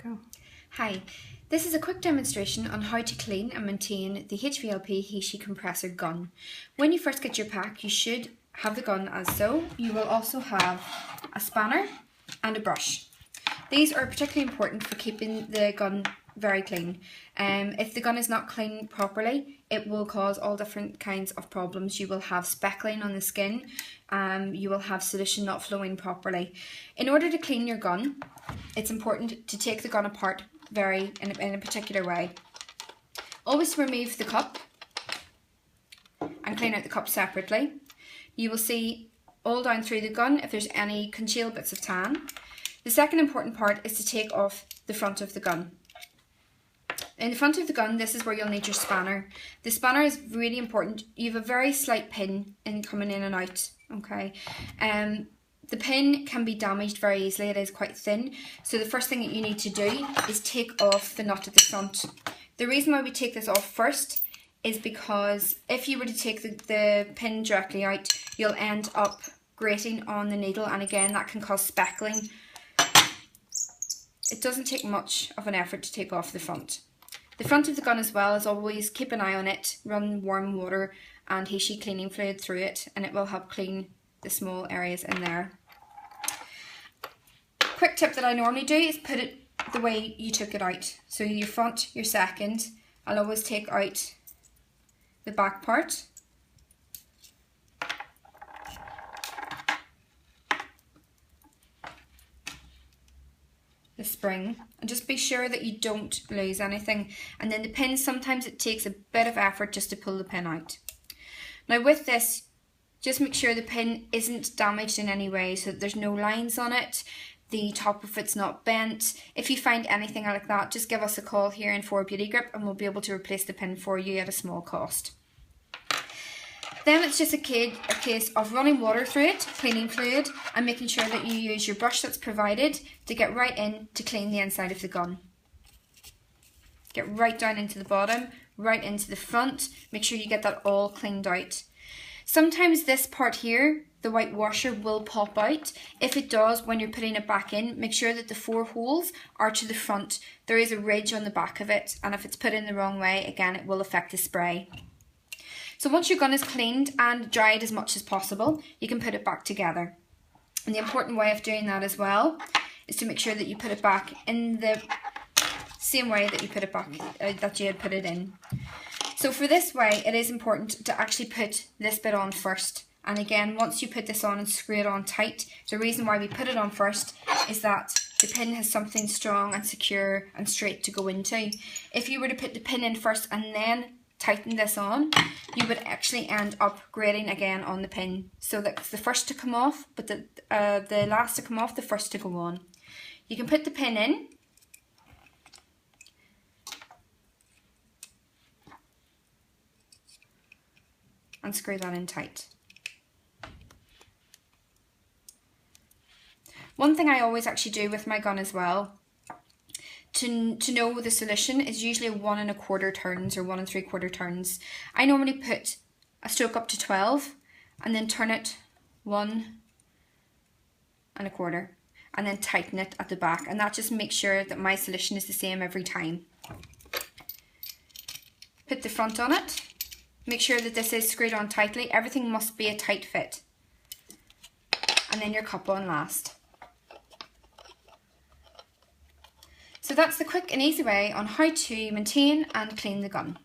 Go. Hi, this is a quick demonstration on how to clean and maintain the HVLP He-Shi compressor gun. When you first get your pack, you should have the gun as so. You will also have a spanner and a brush. These are particularly important for keeping the gun very clean. If the gun is not cleaned properly, it will cause all different kinds of problems. You will have speckling on the skin, you will have solution not flowing properly. In order to clean your gun, it's important to take the gun apart in a particular way. Always remove the cup and clean out the cup separately. You will see all down through the gun if there's any congealed bits of tan. The second important part is to take off the front of the gun. In the front of the gun, this is where you'll need your spanner. The spanner is really important. You have a very slight pin coming in and out, okay? The pin can be damaged very easily. It is quite thin. So the first thing that you need to do is take off the nut at the front. The reason why we take this off first is because if you were to take the pin directly out, you'll end up grating on the needle, and again, that can cause speckling. It doesn't take much of an effort to take off the front. The front of the gun as well, as always, keep an eye on it, run warm water and He-Shi cleaning fluid through it, and it will help clean the small areas in there. Quick tip that I normally do is put it the way you took it out. So your front, your second, I'll always take out the back part. The spring, and just be sure that you don't lose anything. And then the pin, sometimes it takes a bit of effort just to pull the pin out. Now with this, just make sure the pin isn't damaged in any way, so that there's no lines on it, the top of it's not bent. If you find anything like that, just give us a call here in 4 Beauty Grip and we'll be able to replace the pin for you at a small cost. Then it's just a case of running water through it, cleaning fluid, and making sure that you use your brush that's provided to get right in to clean the inside of the gun. Get right down into the bottom, right into the front, make sure you get that all cleaned out. Sometimes this part here, the white washer, will pop out. If it does, when you're putting it back in, make sure that the 4 holes are to the front. There is a ridge on the back of it, and if it's put in the wrong way, again, it will affect the spray. So once your gun is cleaned and dried as much as possible, you can put it back together. And the important way of doing that as well is to make sure that you put it back in the same way that you put it back, that you had put it in. So for this way, it is important to actually put this bit on first. And again, once you put this on and screw it on tight, the reason why we put it on first is that the pin has something strong and secure and straight to go into. If you were to put the pin in first and then tighten this on, you would actually end up grating again on the pin. So that's the first to come off, but the last to come off, the first to go on. You can put the pin in, and screw that in tight. One thing I always actually do with my gun as well, to know the solution, is usually 1 1/4 turns or 1 3/4 turns. I normally put a stroke up to 12 and then turn it 1 1/4 and then tighten it at the back, and that just makes sure that my solution is the same every time. Put the front on it, make sure that this is screwed on tightly. Everything must be a tight fit, and then your cup on last. So that's the quick and easy way on how to maintain and clean the gun.